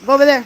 Go over there.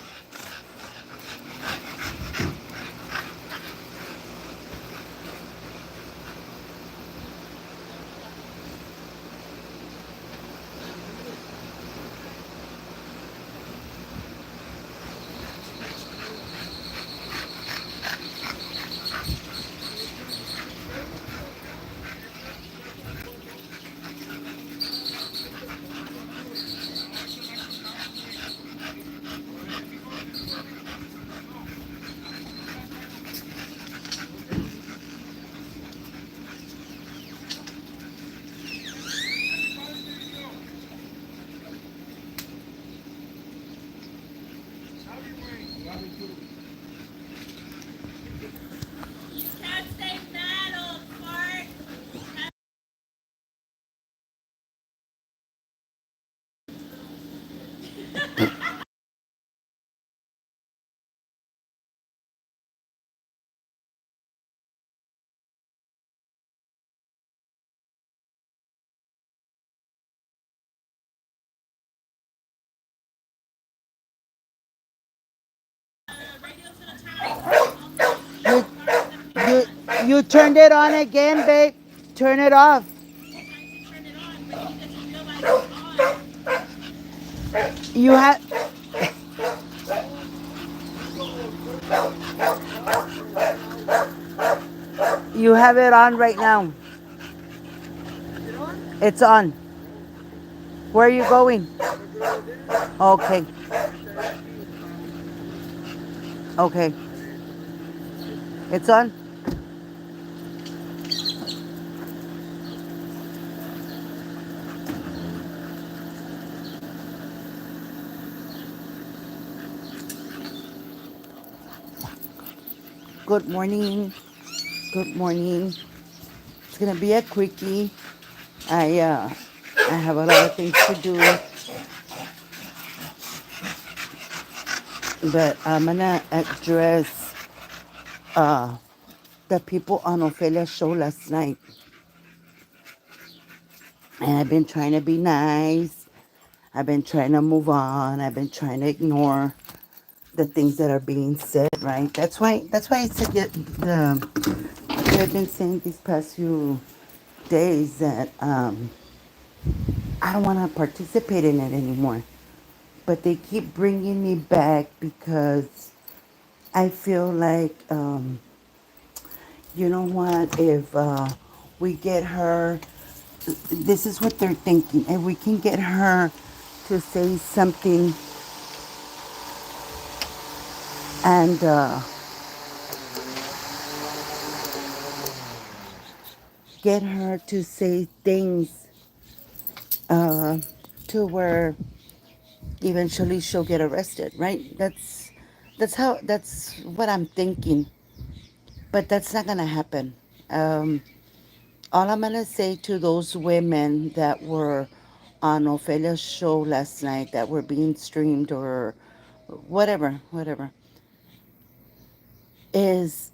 You, you, you turned it on again, babe. Turn it off. You have you have it on right now. It's on. Where are you going? Okay. Okay. It's on. Good morning. Good morning. It's gonna be a quickie. I have a lot of things to do, but I'm gonna address uh the people on Ophelia's show last night. And I've been trying to be nice. I've been trying to move on. I've been trying to ignore the things that are being said, right? That's why I said I've been saying these past few days that I don't want to participate in it anymore. But they keep bringing me back because I feel like, you know what, if we get her, this is what they're thinking, if we can get her to say something and get her to say things uh, to where eventually she'll get arrested, right? That's what I'm thinking, but that's not gonna happen. Um, all I'm gonna say to those women that were on Ophelia's show last night that were being streamed or whatever, is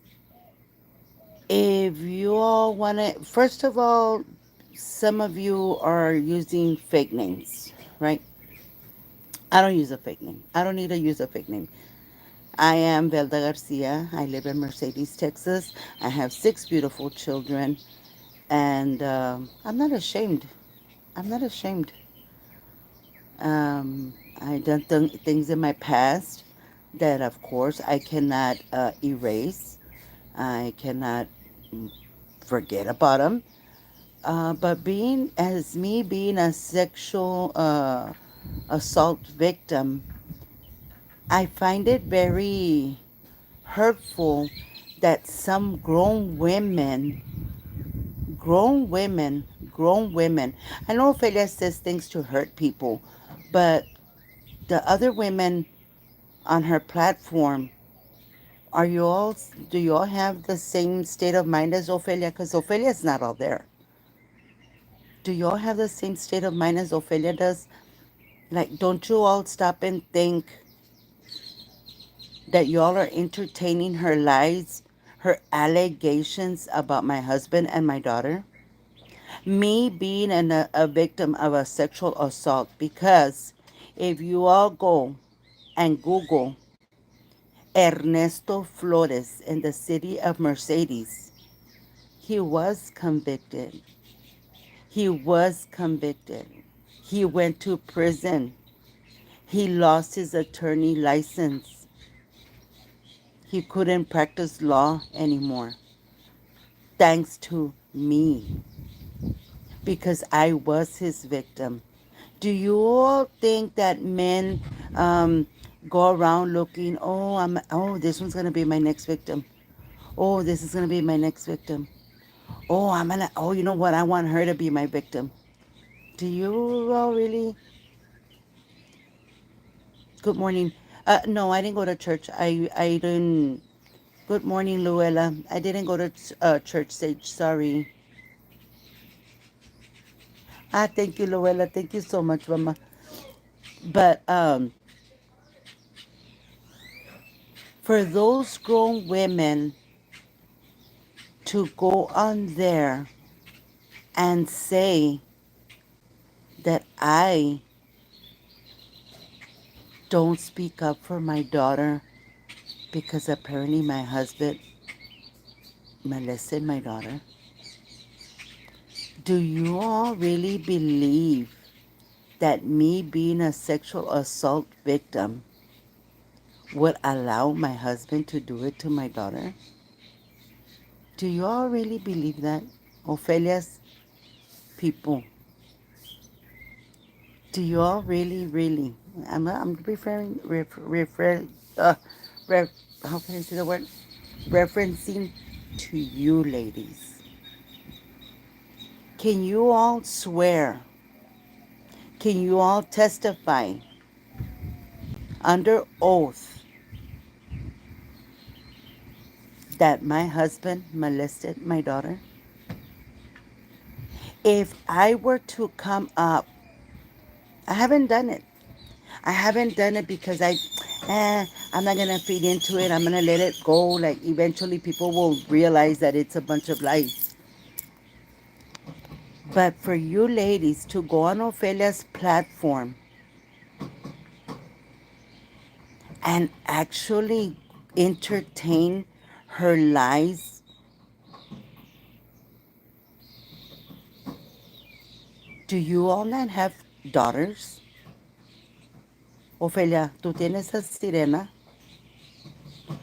if you all want to, first of all, some of you are using fake names, right? I don't use a fake name. I don't need to use a fake name. I am Velda Garcia. I live in Mercedes, Texas. I have six beautiful children, and I'm not ashamed. I'm not ashamed. I done things in my past that, of course, I cannot erase. I cannot forget about them. But being a sexual assault victim, I find it very hurtful that some grown women. I know Ophelia says things to hurt people, but the other women on her platform, are you all, do you all have the same state of mind as Ophelia? Because Ophelia's not all there. Do you all have the same state of mind as Ophelia does? Like, don't you all stop and think that y'all are entertaining her lies, her allegations about my husband and my daughter? Me being a victim of a sexual assault, because if you all go and Google Ernesto Flores in the city of Mercedes. He was convicted. He was convicted. He went to prison. He lost his attorney license. He couldn't practice law anymore. Thanks to me, because I was his victim. Do you all think that men um, go around looking, oh, this one's gonna be my next victim. Oh, this is gonna be my next victim. Oh, you know what? I want her to be my victim. Do you all really? Good morning. No, I didn't go to church. I didn't. Good morning, Luella. I didn't go to church, Sage. Sorry. Thank you, Luella. Thank you so much, Mama. But for those grown women to go on there and say that I don't speak up for my daughter because apparently my husband molested my daughter. Do you all really believe that me being a sexual assault victim would allow my husband to do it to my daughter? Do you all really believe that? Ophelia's people. Do you all really, really? I'm referring, uh, ref, how can I say the word? Referencing to you ladies. Can you all swear? Can you all testify under oath that my husband molested my daughter? If I were to come up, I haven't done it. I haven't done it because I'm not gonna feed into it. I'm gonna let it go. Like eventually, people will realize that it's a bunch of lies. But for you ladies to go on Ophelia's platform and actually entertain her lies, do you all not have daughters? Ophelia, tú tienes a sirena.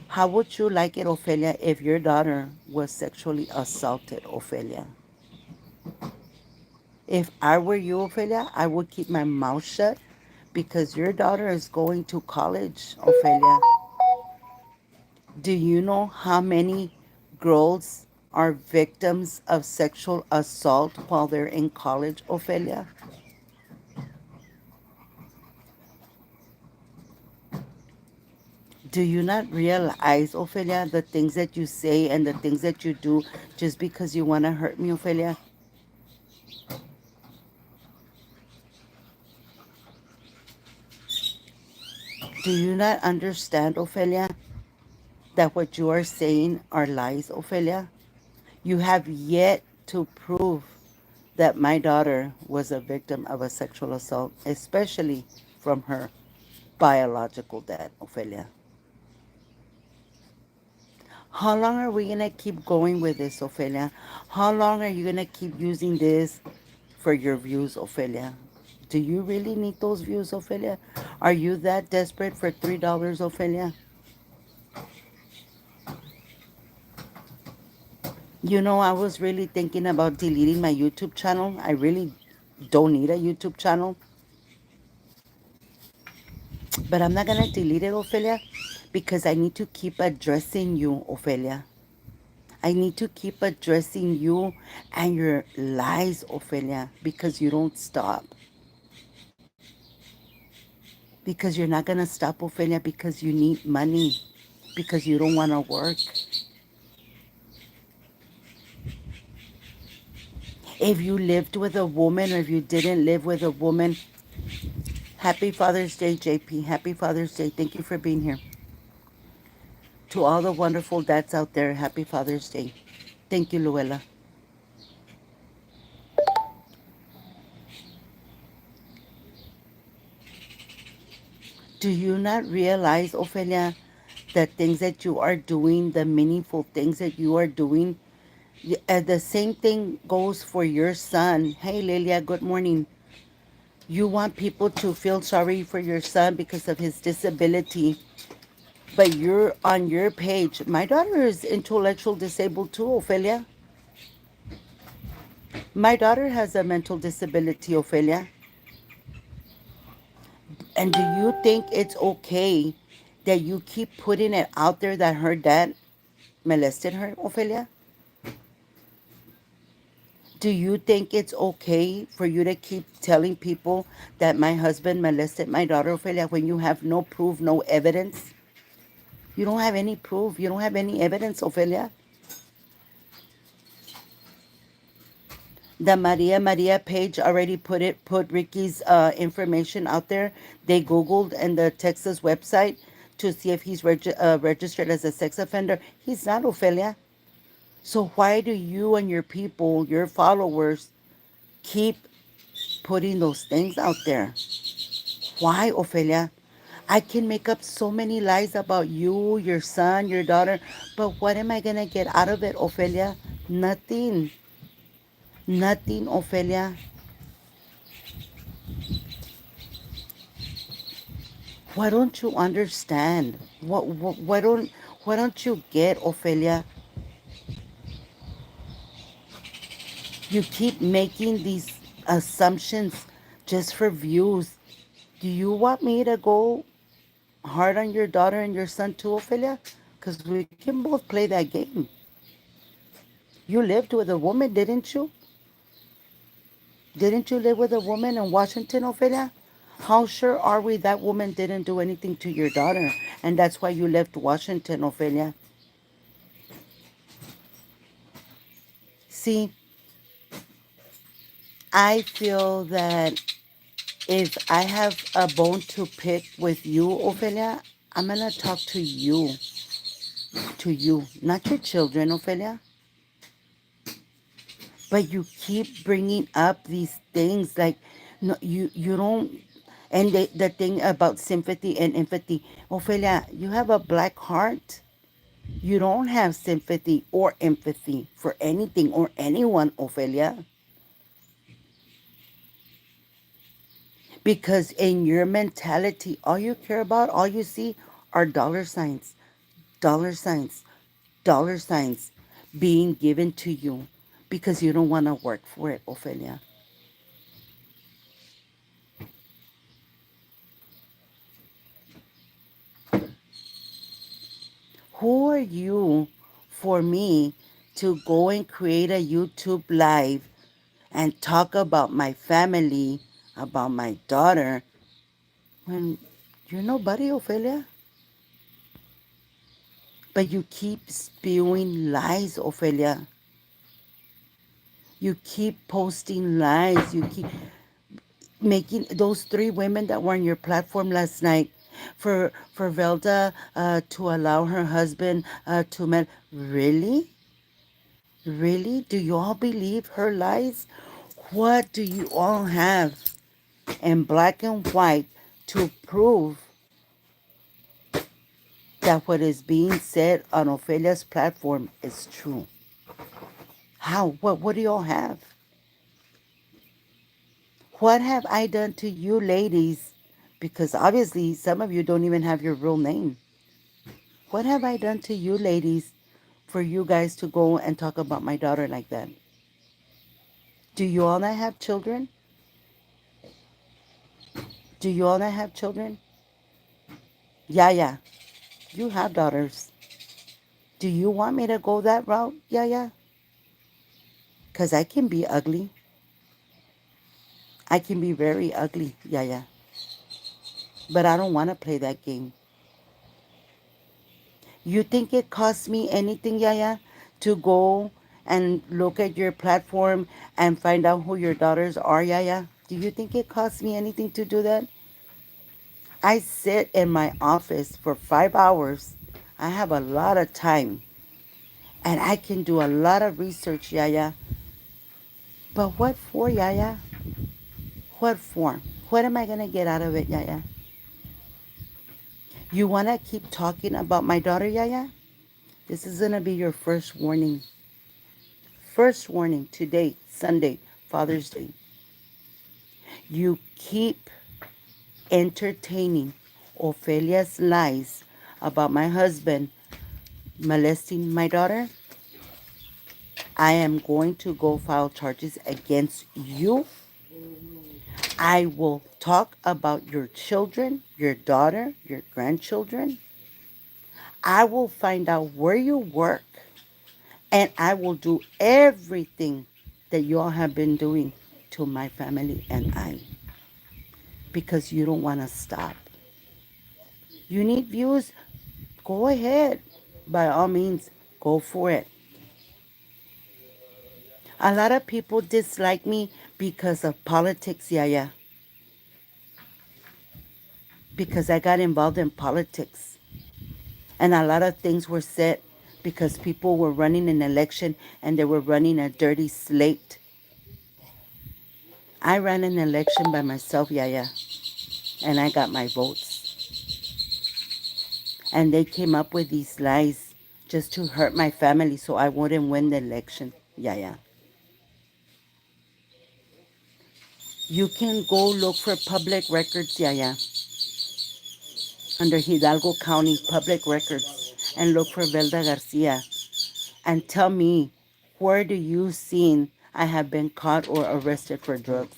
How would you like it, Ophelia, if your daughter was sexually assaulted, Ophelia? If I were you, Ophelia, I would keep my mouth shut because your daughter is going to college, Ophelia. Do you know how many girls are victims of sexual assault while they're in college, Ophelia? Do you not realize, Ophelia, the things that you say and the things that you do just because you want to hurt me, Ophelia? Do you not understand, Ophelia, that what you are saying are lies, Ophelia? You have yet to prove that my daughter was a victim of a sexual assault, especially from her biological dad, Ophelia. How long are we going to keep going with this, Ophelia? How long are you going to keep using this for your views, Ophelia? Do you really need those views, Ophelia? Are you that desperate for $3, Ophelia? You know, I was really thinking about deleting my YouTube channel. I really don't need a YouTube channel. But I'm not going to delete it, Ophelia, because I need to keep addressing you, Ophelia. I need to keep addressing you and your lies, Ophelia, because you don't stop. Because you're not going to stop, Ophelia, because you need money, because you don't want to work. If you lived with a woman or if you didn't live with a woman, happy Father's Day, JP. Happy Father's Day. Thank you for being here. To all the wonderful dads out there, happy Father's Day. Thank you, Luella. Do you not realize, Ophelia, the things that you are doing, the meaningful things that you are doing? The same thing goes for your son. Hey, Lilia, good morning. You want people to feel sorry for your son because of his disability, but you're on your page. My daughter is intellectual disabled too, Ophelia. My daughter has a mental disability, Ophelia. And do you think it's okay that you keep putting it out there that her dad molested her, Ophelia? Do you think it's okay for you to keep telling people that my husband molested my daughter, Ophelia, when you have no proof, no evidence? You don't have any proof. You don't have any evidence, Ophelia. The Maria page already put Ricky's information out there. They Googled and the Texas website to see if he's registered as a sex offender. He's not, Ophelia. So why do you and your people, your followers, keep putting those things out there? Why, Ophelia? I can make up so many lies about you, your son, your daughter, but what am I gonna get out of it, Ophelia? Nothing. Nothing, Ophelia. Why don't you understand? Why don't you get, Ophelia? You keep making these assumptions just for views. Do you want me to go hard on your daughter and your son too, Ophelia? Because we can both play that game. You lived with a woman, didn't you? Didn't you live with a woman in Washington, Ophelia? How sure are we that woman didn't do anything to your daughter? And that's why you left Washington, Ophelia. See, I feel that if I have a bone to pick with you, Ophelia, I'm going to talk to you, not your children, Ophelia. But you keep bringing up these things like no, you don't. And the thing about sympathy and empathy, Ophelia, you have a black heart. You don't have sympathy or empathy for anything or anyone, Ophelia. Because in your mentality, all you care about, all you see are dollar signs, dollar signs being given to you because you don't want to work for it, Ophelia. Who are you for me to go and create a YouTube live and talk about my family, about my daughter, when you're nobody, Ophelia? But you keep spewing lies, Ophelia. You keep posting lies. You keep making those three women that were on your platform last night for Velda to allow her husband to marry. Really? Really? Do you all believe her lies? What do you all have in black and white to prove that what is being said on Ophelia's platform is true? How? What do you all have? What have I done to you ladies? Because obviously some of you don't even have your real name. What have I done to you ladies for you guys to go and talk about my daughter like that? Do you all not have children? Do you all not have children? Yeah, yeah. You have daughters. Do you want me to go that route? Yeah, yeah. Because I can be ugly. I can be very ugly. Yeah, yeah. But I don't want to play that game. You think it costs me anything, Yaya, to go and look at your platform and find out who your daughters are, Yaya? Do you think it costs me anything to do that? I sit in my office for 5 hours. I have a lot of time and I can do a lot of research, Yaya. But what for, Yaya? What for? What am I going to get out of it, Yaya? You want to keep talking about my daughter, Yaya? This is going to be your first warning. First warning today, Sunday, Father's Day. You keep entertaining Ophelia's lies about my husband molesting my daughter. I am going to go file charges against you. I will talk about your children, your daughter, your grandchildren. I will find out where you work, and I will do everything that you all have been doing to my family and I, because you don't want to stop. You need views? Go ahead. By all means, go for it. A lot of people dislike me because of politics, yeah, because I got involved in politics. And a lot of things were said because people were running an election and they were running a dirty slate. I ran an election by myself, yeah, and I got my votes. And they came up with these lies just to hurt my family so I wouldn't win the election, yeah. You can go look for public records, yeah, under Hidalgo County Public Records and look for Velda Garcia and tell me, where do you seen I have been caught or arrested for drugs?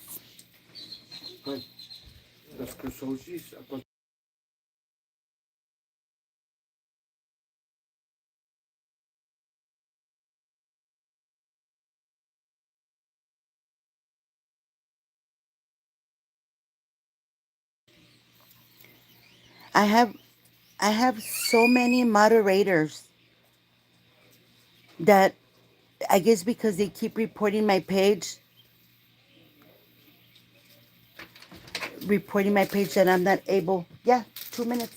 I have I have so many moderators that, I guess because they keep reporting my page that I'm not able. Yeah, 2 minutes.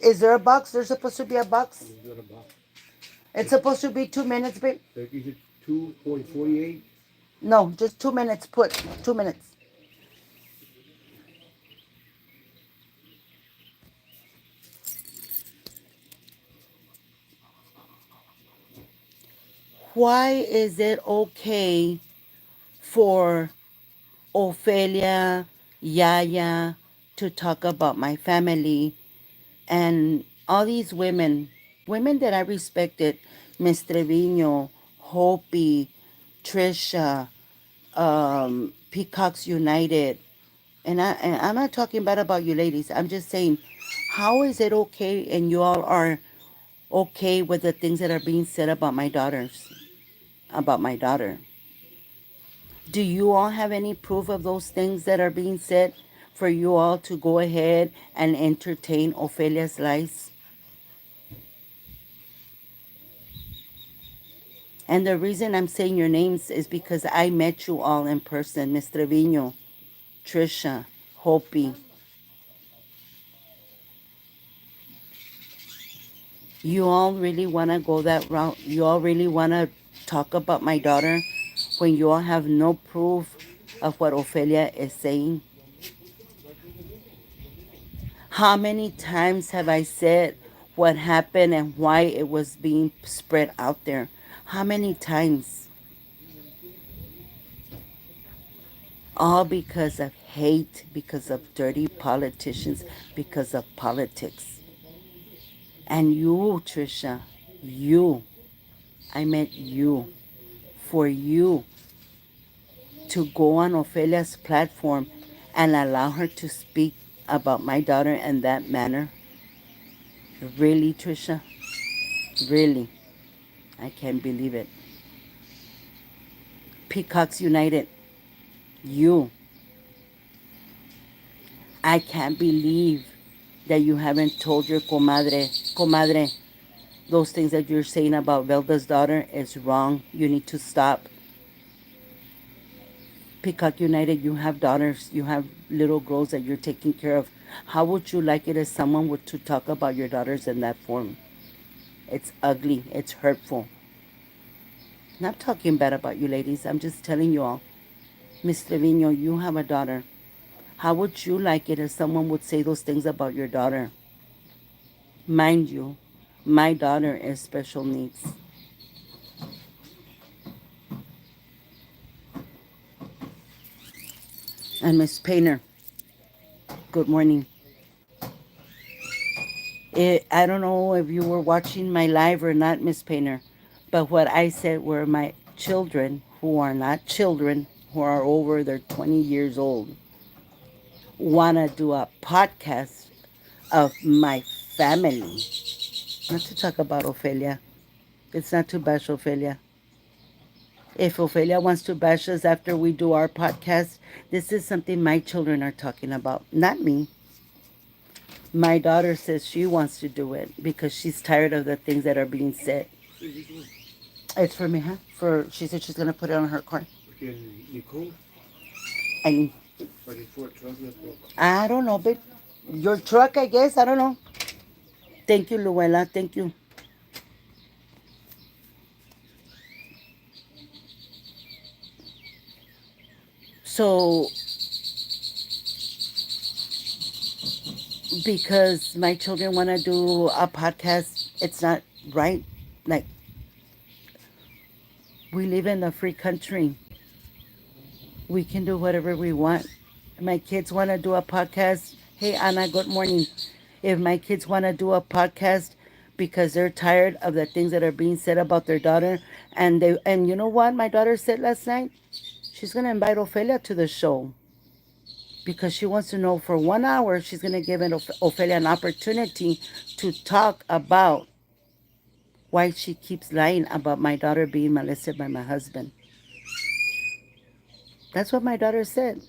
Is there a box? There's supposed to be a box. It's supposed to be 2 minutes, babe. 2.48. No, just 2 minutes. Put 2 minutes. Why is it okay for Ophelia, Yaya to talk about my family and all these women that I respected, Miss Trevino, Hopi, Trisha, Peacocks United, and I'm not talking bad about you ladies. I'm just saying, how is it okay and you all are okay with the things that are being said about my daughter? Do you all have any proof of those things that are being said for you all to go ahead and entertain Ophelia's lies? And the reason I'm saying your names is because I met you all in person. Miss Trevino, Trisha, Hopi. You all really want to go that route? You all really want to talk about my daughter when you all have no proof of what Ophelia is saying? How many times have I said what happened and why it was being spread out there? How many times? All because of hate, because of dirty politicians, because of politics. And you, Trisha, you, I meant you, for you to go on Ophelia's platform and allow her to speak about my daughter in that manner. Really, Trisha? Really? I can't believe it. Peacocks United, you. I can't believe that you haven't told your comadre, those things that you're saying about Velda's daughter is wrong. You need to stop. Peacock United, you have daughters, you have little girls that you're taking care of. How would you like it if someone were to talk about your daughters in that form? It's ugly. It's hurtful. Not talking bad about you ladies. I'm just telling you all. Miss Trevino, you have a daughter. How would you like it if someone would say those things about your daughter? Mind you, my daughter is special needs. And Miss Painter, good morning. I don't know if you were watching my live or not, Miss Painter, but what I said were my children who are not children, who are over their 20 years old, want to do a podcast of my family. Not to talk about Ophelia. It's not to bash Ophelia. If Ophelia wants to bash us after we do our podcast, this is something my children are talking about, not me. My daughter says she wants to do it because she's tired of the things that are being said. It's for me, huh? For she said she's gonna put it on her car. I I don't know, but your truck, I guess. I don't know. Thank you, Luella. Thank you. So, because my children want to do a podcast, it's not right. Like, we live in a free country. We can do whatever we want. My kids want to do a podcast. Hey, Anna, good morning. If my kids want to do a podcast because they're tired of the things that are being said about their daughter, and you know what my daughter said last night? She's gonna invite Ophelia to the show because she wants to know for 1 hour. She's gonna give Ophelia an opportunity to talk about why she keeps lying about my daughter being molested by my husband. That's what my daughter said.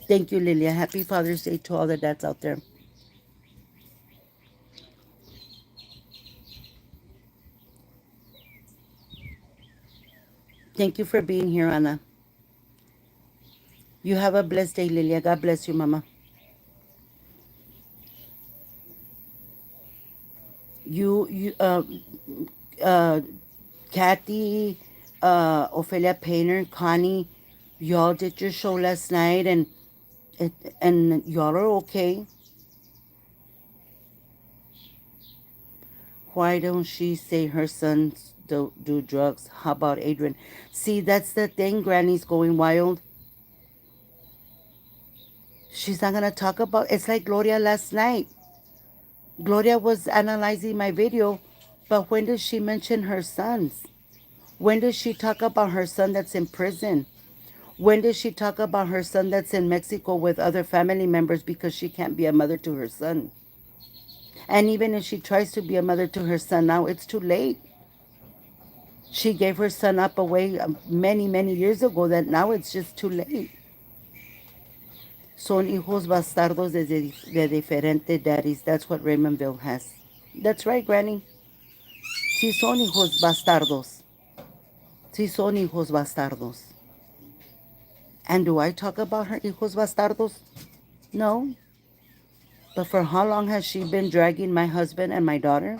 Thank you, Lilia. Happy Father's Day to all the dads out there. Thank you for being here, Anna. You have a blessed day, Lilia. God bless you, Mama. You, uh, Kathy, Ophelia Painter, Connie, y'all did your show last night, and y'all are okay. Why don't she say her sons don't do drugs? How about Adrian? See, that's the thing. Granny's going wild. She's not gonna talk about. It's like Gloria last night. Gloria was analyzing my video, but when does she mention her sons? When does she talk about her son that's in prison? When does she talk about her son that's in Mexico with other family members because she can't be a mother to her son? And even if she tries to be a mother to her son now, it's too late. She gave her son up away many, many years ago, that now it's just too late. Son hijos bastardos de diferentes daddies. That's what Raymondville has. That's right, Granny. Sí son hijos bastardos. Sí son hijos bastardos. And do I talk about her hijos bastardos? No. But for how long has she been dragging my husband and my daughter?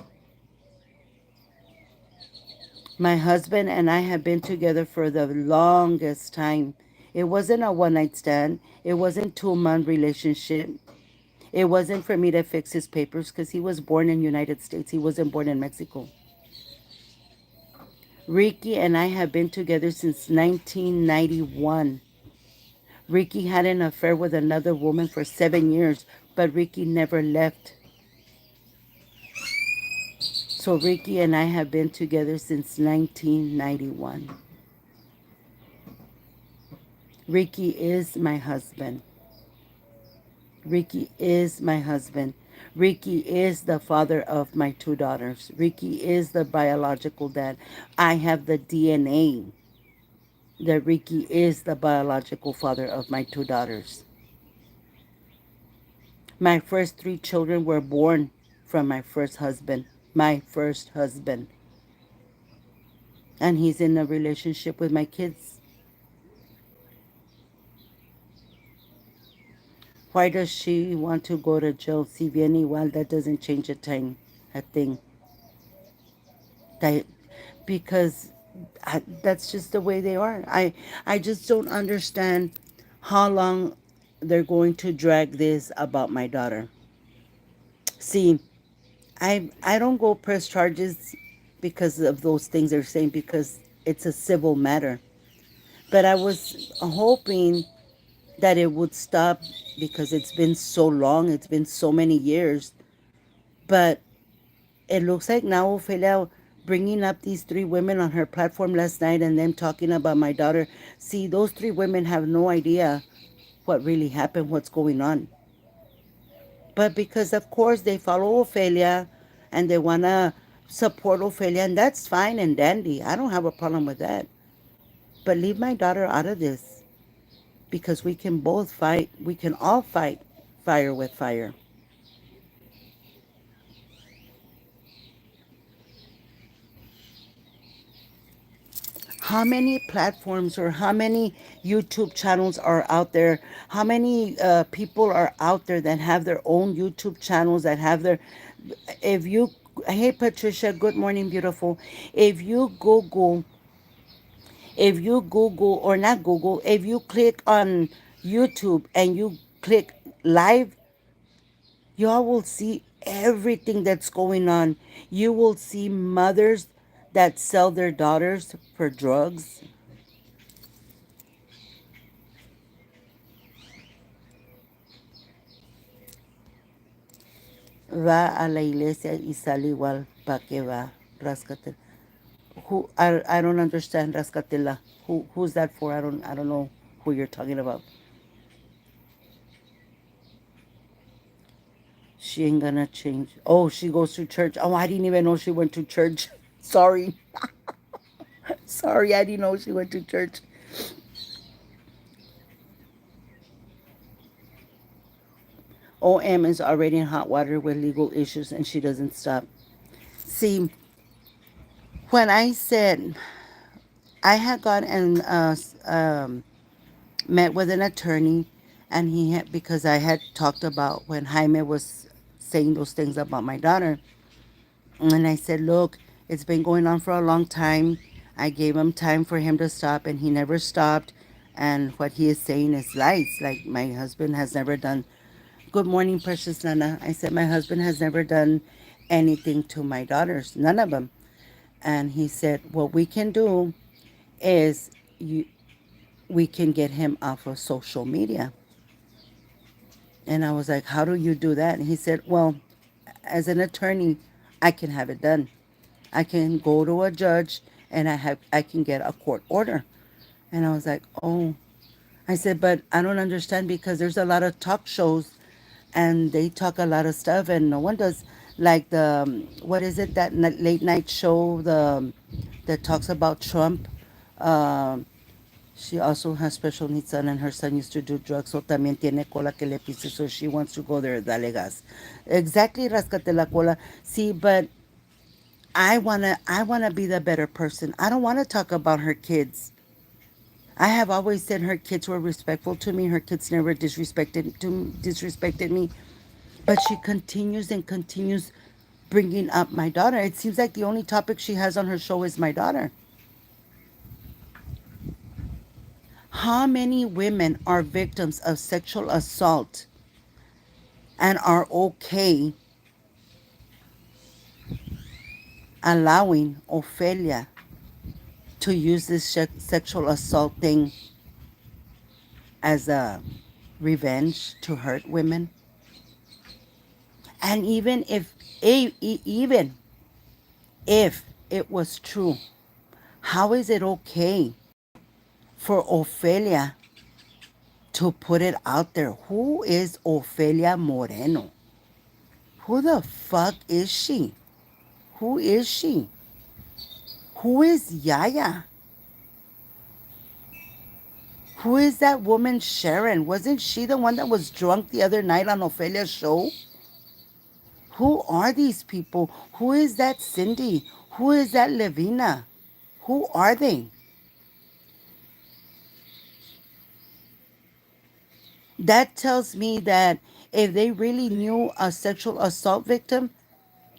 My husband and I have been together for the longest time. It wasn't a one night stand. It wasn't 2 month relationship. It wasn't for me to fix his papers because he was born in the United States. He wasn't born in Mexico. Ricky and I have been together since 1991. Ricky had an affair with another woman for 7 years, but Ricky never left. So Ricky and I have been together since 1991. Ricky is my husband. Ricky is my husband. Ricky is the father of my 2 daughters. Ricky is the biological dad. I have the DNA that Ricky is the biological father of my 2 daughters. My first 3 children were born from my first husband. My first husband. And he's in a relationship with my kids. Why does she want to go to jail? Si viene igual, that doesn't change a thing. A thing. That, because That's just the way they are. I just don't understand how long they're going to drag this about my daughter. See, I don't go press charges because of those things they're saying, because it's a civil matter. But I was hoping that it would stop, because it's been so long, it's been so many years. But it looks like now Ophelia bringing up these three women on her platform last night and them talking about my daughter. See, those three women have no idea what really happened, what's going on. But because, of course, they follow Ophelia and they want to support Ophelia, and that's fine and dandy. I don't have a problem with that. But leave my daughter out of this, because we can both fight. We can all fight fire with fire. How many platforms or how many YouTube channels are out there? How many people are out there that have their own YouTube channels, that have their. If you. Hey, Patricia, good morning, beautiful. If you Google, if you Google, or not Google, if you click on YouTube and you click live, y'all will see everything that's going on. You will see mothers that sell their daughters for drugs. Va a la iglesia y sale igual, pa que va, rascate. Who, I don't understand, rascatela. Who's that for? I don't know who you're talking about. She ain't gonna change. Oh, she goes to church. Oh, I didn't even know she went to church. Sorry. Sorry, I didn't know she went to church. OM is already in hot water with legal issues and she doesn't stop. See, when I said I had gone and met with an attorney, and he had, because I had talked about when Jaime was saying those things about my daughter, and I said, look, it's been going on for a long time. I gave him time for him to stop, and he never stopped. And what he is saying is lies. Like, my husband has never done. Good morning, precious Nana. I said, my husband has never done anything to my daughters, none of them. And he said, what we can do is you, we can get him off of social media. And I was like, how do you do that? And he said, well, as an attorney, I can have it done. I can go to a judge and I can get a court order. And I was like, oh. I said, but I don't understand, because there's a lot of talk shows and they talk a lot of stuff and no one does, like the what is it, that late night show, the that talks about Trump. Um, she also has special needs son, and her son used to do drugs, so también tiene cola que le pise, so she wants to go there, dale gas. Exactly, rascate la cola. See, but I wanna be the better person. I don't wanna talk about her kids. I have always said her kids were respectful to me. Her kids never disrespected me. But she continues and continues bringing up my daughter. It seems like the only topic she has on her show is my daughter. How many women are victims of sexual assault and are okay allowing Ophelia to use this sexual assault thing as a revenge to hurt women? And even if it was true, how is it okay for Ophelia to put it out there? Who is Ophelia Moreno? Who the fuck is she? Who is she? Who is Yaya? Who is that woman Sharon? Wasn't she the one that was drunk the other night on Ophelia's show? Who are these people? Who is that Cindy? Who is that Levina? Who are they? That tells me that if they really knew a sexual assault victim,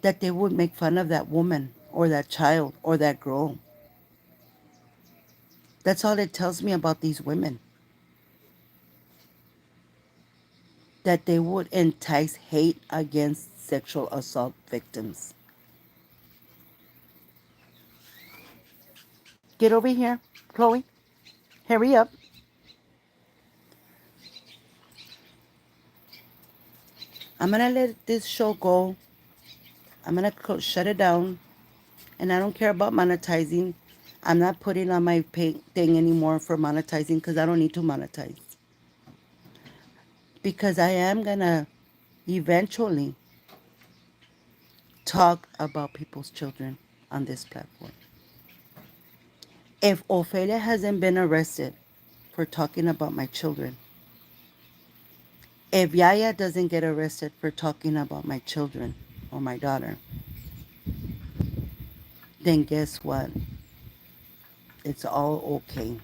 that they would make fun of that woman or that child or that girl. That's all it tells me about these women. That they would entice hate against sexual assault victims. Get over here, Chloe. Hurry up. I'm gonna let this show go. I'm gonna shut it down. And I don't care about monetizing. I'm not putting on my thing anymore for monetizing because I don't need to monetize. Because I am gonna eventually talk about people's children on this platform. If Ophelia hasn't been arrested for talking about my children, if Yaya doesn't get arrested for talking about my children or my daughter, then guess what? It's all okay.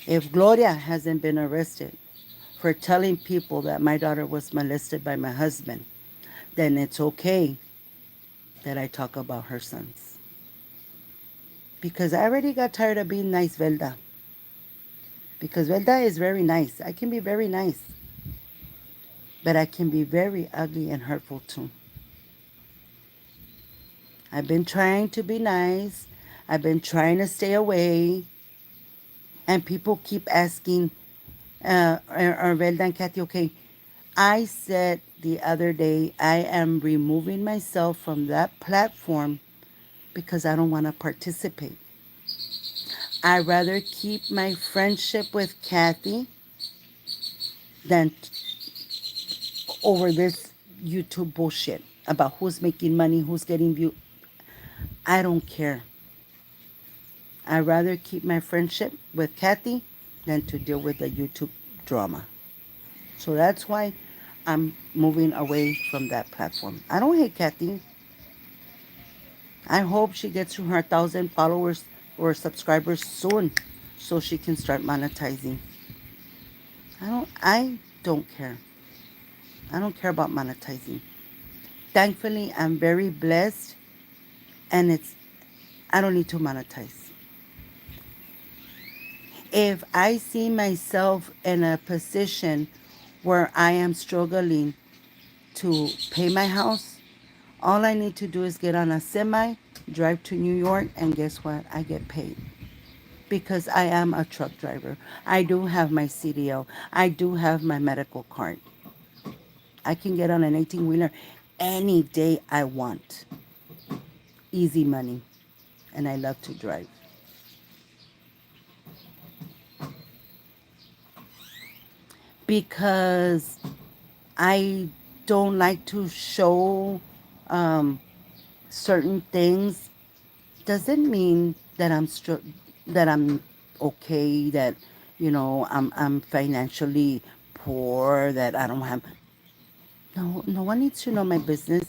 If Gloria hasn't been arrested for telling people that my daughter was molested by my husband, then it's okay that I talk about her sons. Because I already got tired of being nice, Velda. Because Velda is very nice. I can be very nice. But I can be very ugly and hurtful too. I've been trying to be nice. I've been trying to stay away. And people keep asking, are Velda and Kathy okay? I said the other day, I am removing myself from that platform because I don't want to participate. I'd rather keep my friendship with Kathy than over this YouTube bullshit about who's making money, who's getting views. I don't care. I'd rather keep my friendship with Kathy than to deal with the YouTube drama. So that's why I'm moving away from that platform. I don't hate Kathy. I hope she gets to her 1,000 followers or subscribers soon so she can start monetizing. I don't care. I don't care about monetizing. Thankfully, I'm very blessed and I don't need to monetize. If I see myself in a position where I am struggling to pay my house, all I need to do is get on a semi, drive to New York, and guess what? I get paid. Because I am a truck driver. I do have my CDL. I do have my medical card. I can get on an 18-wheeler any day I want. Easy money. And I love to drive. Because I don't like to show certain things doesn't mean that that I'm okay, that I'm financially poor, that I don't have. No one needs to know my business.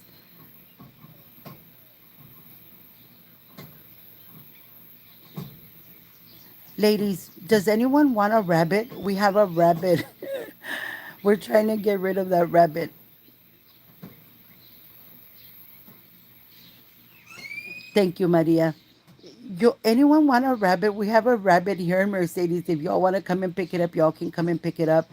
Ladies, does anyone want a rabbit? We have a rabbit. We're trying to get rid of that rabbit. Thank you, Maria. Anyone want a rabbit? We have a rabbit here in Mercedes. If y'all want to come and pick it up, y'all can come and pick it up.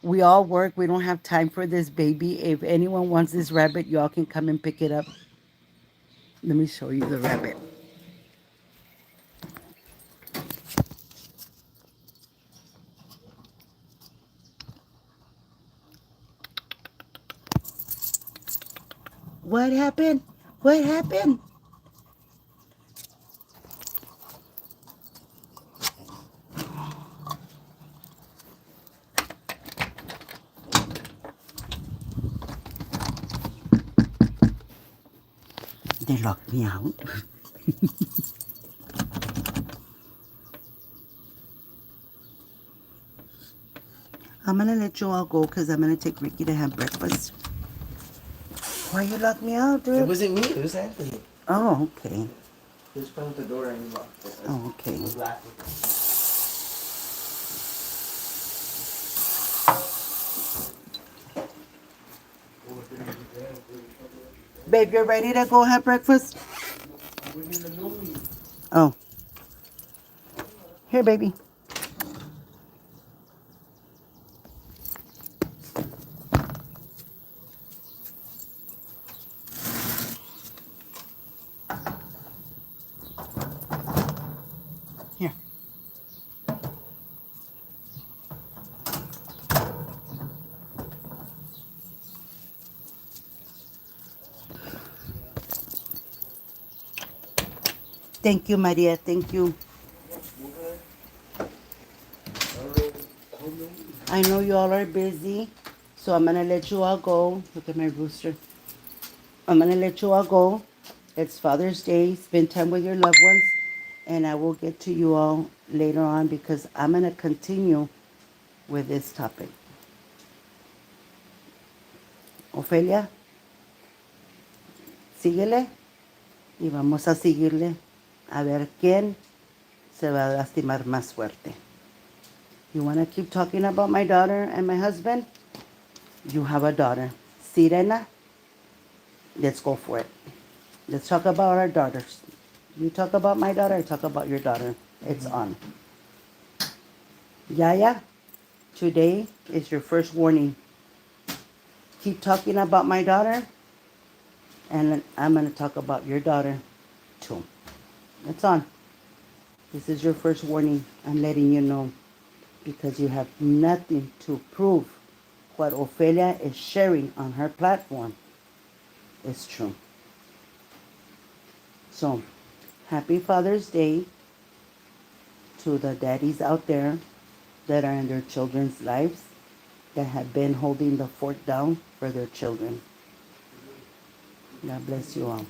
We all work. We don't have time for this baby. If anyone wants this rabbit, y'all can come and pick it up. Let me show you the rabbit. What happened? What happened? They locked me out. I'm going to let you all go because I'm going to take Ricky to have breakfast. Why you locked me out, dude? It wasn't me. It was Anthony. Oh, okay. He was playing with the door and he locked it. Oh, okay. He was laughing. Babe, you're ready to go have breakfast? Oh. Here, baby. Here. Thank you, Maria. Thank you. I know you all are busy, so I'm going to let you all go. Look at my rooster. I'm going to let you all go. It's Father's Day. Spend time with your loved ones. And I will get to you all later on because I'm going to continue with this topic. Ofelia, síguele y vamos a seguirle a ver quién se va a lastimar más fuerte. You want to keep talking about my daughter and my husband? You have a daughter. Sirena, let's go for it. Let's talk about our daughters. You talk about my daughter, I talk about your daughter. It's on. Yaya, today is your first warning. Keep talking about my daughter, and I'm going to talk about your daughter too. It's on. This is your first warning. I'm letting you know because you have nothing to prove. What Ophelia is sharing on her platform is true. So, happy Father's Day to the daddies out there that are in their children's lives that have been holding the fort down for their children. God bless you all.